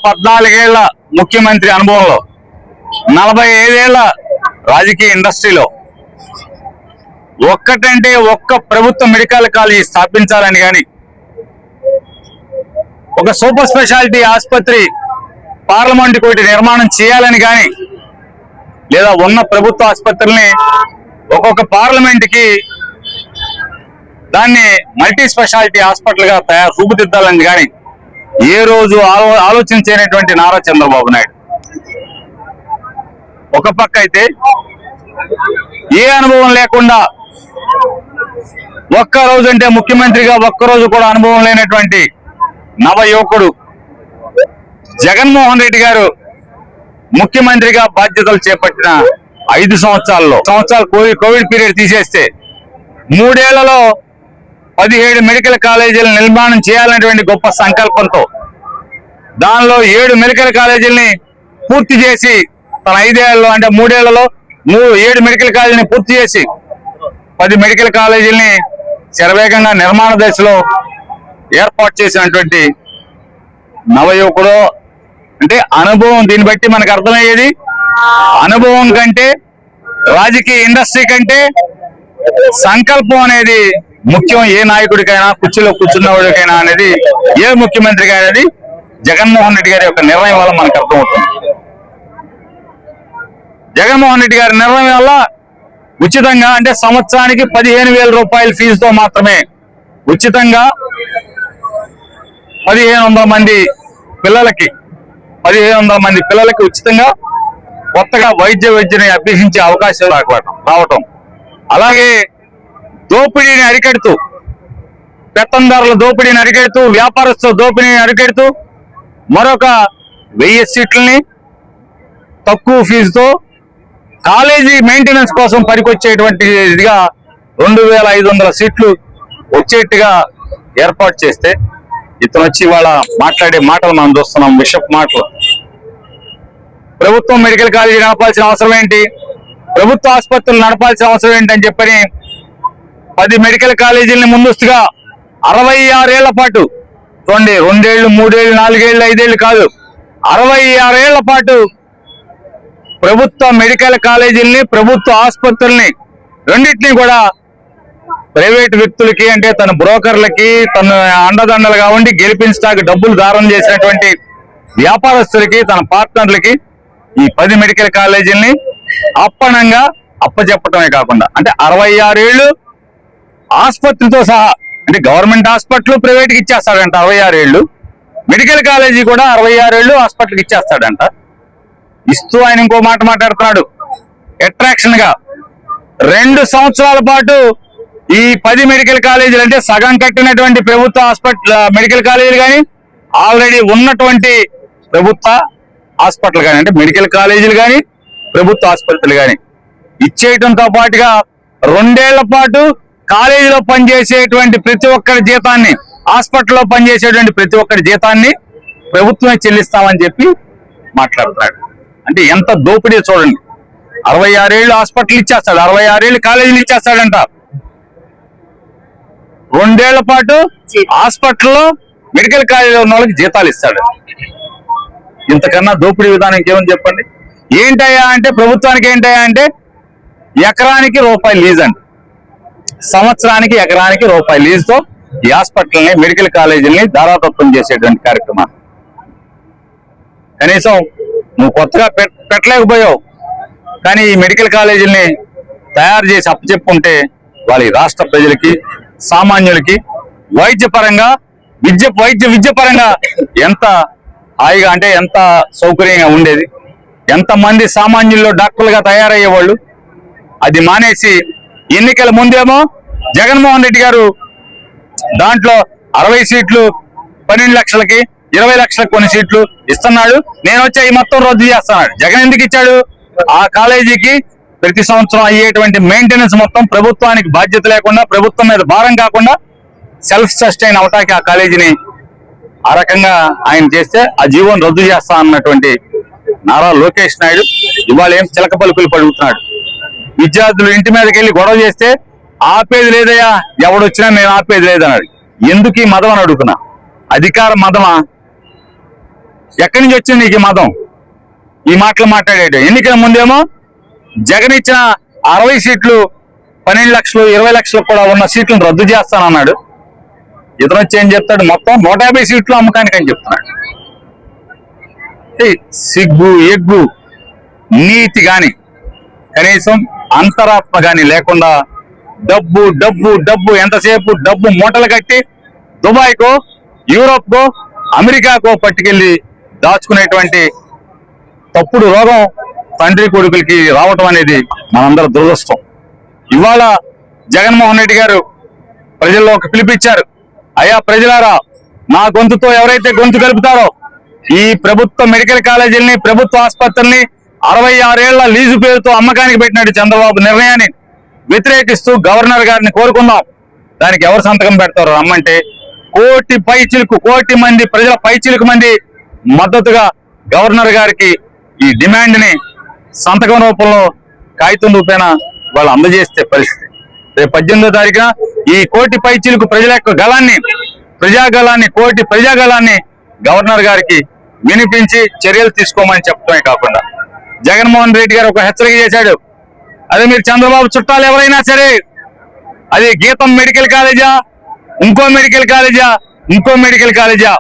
14 ఏళ్ల ముఖ్యమంత్రి అనుభవంలో 45 ఏళ్ల రాజకీయ ఇండస్ట్రీలో ఒక్కటంటే ఒక్క ప్రభుత్వ మెడికల్ కాలేజీ స్థాపించాలని కానీ, ఒక సూపర్ స్పెషాలిటీ ఆసుపత్రి పార్లమెంట్ కోటి నిర్మాణం చేయాలని కానీ, లేదా ఉన్న ప్రభుత్వ ఆసుపత్రుల్ని ఒక్కొక్క పార్లమెంట్కి దాన్ని మల్టీ స్పెషాలిటీ హాస్పిటల్ గా రూపుదిద్దాలని కానీ ఏ రోజు ఆలోచించేటువంటి నారా చంద్రబాబు నాయుడు ఒక పక్క అయితే, ఏ అనుభవం లేకుండా ఒక్కరోజు అంటే ముఖ్యమంత్రిగా ఒక్కరోజు కూడా అనుభవం లేనటువంటి నవ యువకుడు జగన్మోహన్ రెడ్డి ముఖ్యమంత్రిగా బాధ్యతలు చేపట్టిన 5 సంవత్సరాలు కోవిడ్ పీరియడ్ తీసేస్తే 3 ఏళ్లలో 17 మెడికల్ కాలేజీలను నిర్మాణం చేయాలనేటువంటి గొప్ప సంకల్పంతో దానిలో 7 మెడికల్ కాలేజీలని పూర్తి చేసి తన 5 ఏళ్లలో అంటే 3 ఏళ్లలో 7 మెడికల్ కాలేజీని పూర్తి చేసి 10 మెడికల్ కాలేజీలని శరవేగంగా నిర్మాణ దశలో ఏర్పాటు చేసినటువంటి నవయువకుడు అంటే అనుభవం. దీన్ని బట్టి మనకు అర్థమయ్యేది, అనుభవం కంటే రాజకీయ ఇండస్ట్రీ కంటే సంకల్పం అనేది ముఖ్యం. ఏ నాయకుడికైనా, కుర్చీలో కూర్చున్నవాడికైనా అనేది, ఏ ముఖ్యమంత్రికి అనేది జగన్మోహన్ రెడ్డి గారి యొక్క నిర్ణయం వల్ల మనకు అర్థమవుతుంది. జగన్మోహన్ రెడ్డి గారి నిర్ణయం వల్ల ఉచితంగా అంటే సంవత్సరానికి 15,000 రూపాయల ఫీజుతో మాత్రమే ఉచితంగా 1,500 మంది పిల్లలకి ఉచితంగా కొత్తగా వైద్యుని అభ్యసించే అవకాశం రావటం, అలాగే దోపిడీని అరికడుతూ, పెత్తందారుల దోపిడీని అరికడుతూ, వ్యాపారస్తుల దోపిడీని అరికడుతూ మరొక 1000 సీట్లని తక్కువ ఫీజుతో కాలేజీ మెయింటెనెన్స్ కోసం పనికొచ్చేటువంటిదిగా 2,500 సీట్లు వచ్చేట్టుగా ఏర్పాటు చేస్తే, ఇతను వచ్చి ఇవాళ మాట్లాడే మాటలు మనం చూస్తున్నాం, విషప్ మాటలు. ప్రభుత్వం మెడికల్ కాలేజీ నడపాల్సిన అవసరం ఏంటి, ప్రభుత్వ ఆసుపత్రులు నడపాల్సిన అవసరం ఏంటి అని చెప్పని 10 మెడికల్ కాలేజీలని ముందస్తుగా 66 ఏళ్ల పాటు, చూడండి, 2 ఏళ్ళు 3 ఏళ్ళు 4 ఏళ్ళు 5 ఏళ్ళు కాదు, 66 ఏళ్ల పాటు ప్రభుత్వ మెడికల్ కాలేజీలని, ప్రభుత్వ ఆసుపత్రుల్ని రెండింటినీ కూడా ప్రైవేట్ వ్యక్తులకి అంటే తన బ్రోకర్లకి, తన అండదండలుగా ఉండి గెలిపించడానికి డబ్బులు దారం చేసినటువంటి వ్యాపారస్తులకి, తన పార్ట్నర్లకి ఈ 10 మెడికల్ కాలేజీలని అప్పనంగా అప్పచెప్పటమే కాకుండా, అంటే 66 ఏళ్ళు ఆసుపత్రితో సహా, అంటే గవర్నమెంట్ హాస్పిటల్ ప్రైవేట్కి ఇచ్చేస్తాడంట 66 ఏళ్ళు, మెడికల్ కాలేజీ కూడా 66 ఏళ్ళు హాస్పిటల్కి ఇచ్చేస్తాడంట. ఇస్తూ ఆయన ఇంకో మాట మాట్లాడుతున్నాడు, అట్రాక్షన్ గా 2 సంవత్సరాల పాటు ఈ 10 మెడికల్ కాలేజీలు అంటే సగం కట్టినటువంటి ప్రభుత్వ మెడికల్ కాలేజీలు కానీ, ఆల్రెడీ ఉన్నటువంటి ప్రభుత్వ హాస్పిటల్ కానీ, అంటే మెడికల్ కాలేజీలు కానీ ప్రభుత్వ ఆసుపత్రులు కానీ ఇచ్చేయటంతో పాటుగా 2 ఏళ్ల పాటు కాలేజీలో పనిచేసేటువంటి ప్రతి ఒక్కరి జీతాన్ని, హాస్పిటల్లో పనిచేసేటువంటి ప్రతి ఒక్కరి జీతాన్ని ప్రభుత్వమే చెల్లిస్తామని చెప్పి మాట్లాడుతున్నాడు. అంటే ఎంత దోపిడీ చూడండి. 66 ఏళ్ళు హాస్పిటల్ ఇచ్చేస్తాడు, 66 ఏళ్ళు కాలేజీలు ఇచ్చేస్తాడంట, 2 ఏళ్ల పాటు హాస్పిటల్లో మెడికల్ కాలేజీలో ఉన్న వాళ్ళకి జీతాలు ఇస్తాడు. ఇంతకన్నా దోపిడీ విధానం ఇంకేమని చెప్పండి. ఏంటయ్యా అంటే, ప్రభుత్వానికి ఏంటయ్యా అంటే ఎకరానికి రూపాయి లీజ్ అండి, సంవత్సరానికి ఎకరానికి రూపాయి లీజుతో ఈ హాస్పిటల్ని, మెడికల్ కాలేజీని ధారాతత్వం చేసేటువంటి కార్యక్రమాన్ని కనీసం నువ్వు కొత్తగా పెట్టలేకపోయావు, కానీ ఈ మెడికల్ కాలేజీని తయారు చేసి అప్పచెప్పుకుంటే వాళ్ళ రాష్ట్ర ప్రజలకి, సామాన్యులకి వైద్యపరంగా విద్య పరంగా ఎంత హాయిగా అంటే ఎంత సౌకర్యంగా ఉండేది. ఎంతమంది సామాన్యుల్లో డాక్టర్లుగా తయారయ్యేవాళ్ళు. అది మానేసి ఎన్నికల ముందేమో జగన్మోహన్ రెడ్డి గారు దాంట్లో 60 సీట్లు 12 లక్షలకి 20 లక్షలకు కొన్ని సీట్లు ఇస్తున్నాడు, నేను వచ్చి ఈ మొత్తం రద్దు చేస్తున్నాడు. జగన్ ఎందుకు ఇచ్చాడు? ఆ కాలేజీకి ప్రతి సంవత్సరం అయ్యేటువంటి మెయింటెనెన్స్ మొత్తం ప్రభుత్వానికి బాధ్యత లేకుండా, ప్రభుత్వం మీద భారం కాకుండా సెల్ఫ్ సస్టైన్ అవటానికి ఆ కాలేజీని ఆ రకంగా ఆయన చేస్తే ఆ జీవోని రద్దు చేస్తా అన్నటువంటి నారా లోకేష్ నాయుడు ఇవాళ ఏం చిలక పలుకులు పడుగుతున్నాడు. విద్యార్థులు ఇంటి మీదకి వెళ్ళి గొడవ చేస్తే ఆపేది లేదయ్యా, ఎవడొచ్చినా నేను ఆపేది లేదన్నాడు. ఎందుకు ఈ మదం అని అడుగుతున్నా. అధికార మదమా? ఎక్కడి నుంచి వచ్చింది నీకు ఈ మతం? ఈ మాటలు మాట్లాడాడు. ఎన్నికల ముందేమో జగన్ ఇచ్చిన 60 సీట్లు 12 లక్షలు 20 లక్షలు కూడా ఉన్న సీట్లను రద్దు చేస్తానన్నాడు. ఇతను వచ్చి ఏం చెప్తాడు? మొత్తం 150 సీట్లు అమ్మకానికి అని చెప్తున్నాడు. సిగ్గు ఎగ్గు నీతి గాని కనీసం అంతరాత్మ గాని లేకుండా డబ్బు డబ్బు డబ్బు ఎంతసేపు డబ్బు మూటలు కట్టి దుబాయ్కో యూరోప్కో అమెరికాకో పట్టుకెళ్లి దాచుకునేటువంటి తప్పుడు రోగం తండ్రి కొడుకులకి రావటం అనేది మనందరూ దురదృష్టం. ఇవాళ జగన్మోహన్ రెడ్డి గారు ప్రజల్లో ఒక పిలిపిచ్చారు. అయ్యా ప్రజలారా, నా గొంతుతో ఎవరైతే గొంతు కలుపుతారో ఈ ప్రభుత్వ మెడికల్ కాలేజీలని ప్రభుత్వ ఆసుపత్రుల్ని 66 ఏళ్ల లీజు పేరుతో అమ్మకానికి పెట్టినట్టు చంద్రబాబు నిర్ణయాన్ని వ్యతిరేకిస్తూ గవర్నర్ గారిని కోరుకుందాం. దానికి ఎవరు సంతకం పెడతారో రమ్మంటే కోటి మంది ప్రజల పైచిలకు మంది మద్దతుగా గవర్నర్ గారికి ఈ డిమాండ్ ని సంతకం రూపంలో కాగితం రూపేణ వాళ్ళు అందజేస్తే పరిస్థితి. రేపు 18వ తారీఖున ఈ కోటి పైచిలకు ప్రజల యొక్క గళాన్ని కోటి ప్రజాగళాన్ని గవర్నర్ గారికి వినిపించి చర్యలు తీసుకోమని చెప్పడమే కాకుండా జగన్మోహన్ రెడ్డి గారు ఒక హెచ్చరిక చేశాడు. అదే మీరు చంద్రబాబు చుట్టాలు ఎవరైనా సరే, అది గీతం మెడికల్ కాలేజా, ఇంకో మెడికల్ కాలేజా,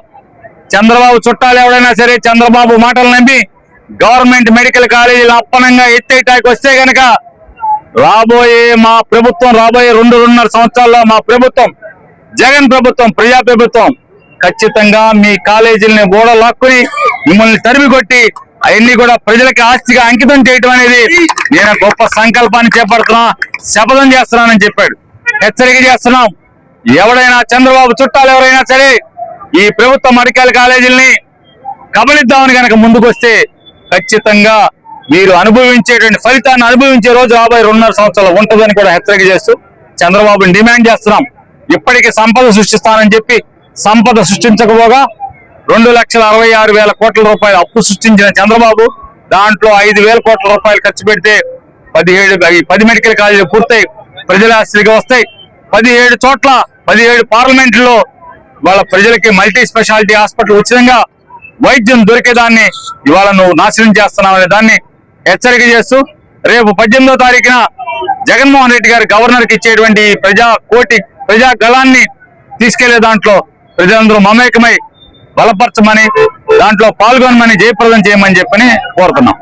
చంద్రబాబు చుట్టాలు ఎవరైనా సరే చంద్రబాబు మాటలు నమ్మి గవర్నమెంట్ మెడికల్ కాలేజీలు అప్పనంగా ఎత్తేటానికి వస్తే గనక రాబోయే 2.5 సంవత్సరాల్లో మా ప్రభుత్వం, జగన్ ప్రభుత్వం, ప్రజా ప్రభుత్వం ఖచ్చితంగా మీ కాలేజీలని గోడ లాక్కుని మిమ్మల్ని తరిమి కొట్టి అవన్నీ కూడా ప్రజలకి ఆస్తిగా అంకితం చేయడం అనేది నేను గొప్ప సంకల్పాన్ని చేపడుతున్నా, శపథం చేస్తున్నానని చెప్పాడు. హెచ్చరిక చేస్తున్నాం. ఎవడైనా చంద్రబాబు చుట్టాలు ఎవరైనా సరే ఈ ప్రభుత్వ మెడికల్ కాలేజీలని కబలిద్దామని కనుక ముందుకొస్తే ఖచ్చితంగా మీరు అనుభవించేటువంటి ఫలితాన్ని అనుభవించే రోజు రాబోయే 2.5 సంవత్సరాలు ఉంటుందని కూడా హెచ్చరిక చేస్తూ చంద్రబాబుని డిమాండ్ చేస్తున్నాం. ఇప్పటికీ సంపద సృష్టిస్తానని చెప్పి సంపద సృష్టించకపోగా 2,66,000 కోట్ల రూపాయలు అప్పు సృష్టించిన చంద్రబాబు దాంట్లో 5,000 కోట్ల రూపాయలు ఖర్చు పెడితే 10 మెడికల్ కాలేజీలు పూర్తయి ప్రజల ఆస్తిగా వస్తాయి. 17 పార్లమెంట్లో వాళ్ళ ప్రజలకి మల్టీ స్పెషాలిటీ హాస్పిటల్ ఉచితంగా వైద్యం దొరికేదాన్ని ఇవాళ నువ్వు నాశనం చేస్తున్నావు అనే దాన్ని హెచ్చరిక చేస్తూ రేపు 18వ తారీఖున జగన్మోహన్ రెడ్డి గారు గవర్నర్కి ఇచ్చేటువంటి ప్రజా గళాన్ని తీసుకెళ్లే దాంట్లో ప్రజలందరూ మమేకమై బలపరచమని, దాంట్లో పాల్గొనమని, జయప్రదం చేయమని చెప్పని కోరుతున్నాం.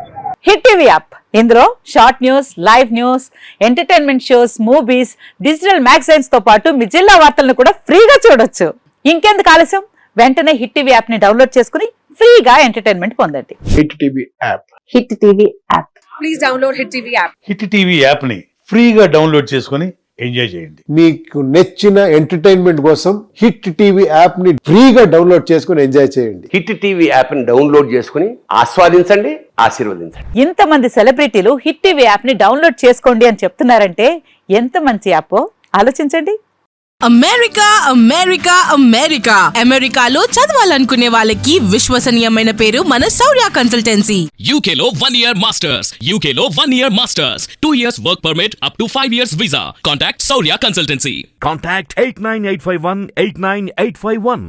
హిట్ టీవీ యాప్, ఇందులో short news, live news, entertainment shows, movies, digital magazines తో పాటు మీ జిల్లా వార్తలను కూడా ఫ్రీగా చూడొచ్చు. ఇంకెందుకు ఆలస్యం, వెంటనే హిట్ టీవీ యాప్ ని డౌన్లోడ్ చేసుకుని ఫ్రీగా ఎంటర్టైన్మెంట్ పొందండి. Hit TV app. Hit TV app. Please download hit TV app. Hit TV app ని ఫ్రీగా డౌన్లోడ్ చేసుకుని ఎంజాయ్ చేయండి. మీకు నచ్చిన ఎంటర్టైన్మెంట్ కోసం హిట్ టీవీ యాప్ ని ఫ్రీగా డౌన్లోడ్ చేసుకుని ఎంజాయ్ చేయండి. హిట్ టీవీ యాప్ ని డౌన్లోడ్ చేసుకుని ఆస్వాదించండి, ఆశీర్వదించండి. ఇంతమంది సెలబ్రిటీలు హిట్ టీవీ యాప్ ని డౌన్లోడ్ చేసుకోండి అని చెప్తున్నారంటే ఎంత మంచి యాప్ ఆలోచించండి. అమెరికాలో చదవాలనుకునే వాళ్ళకి విశ్వసనీయమైన పేరు మన శౌర్య కన్సల్టెన్సీ. UK లో 1 year masters, 2 years work permit up to 5 years visa. Contact Saurya Consultancy. Contact 89851 89851.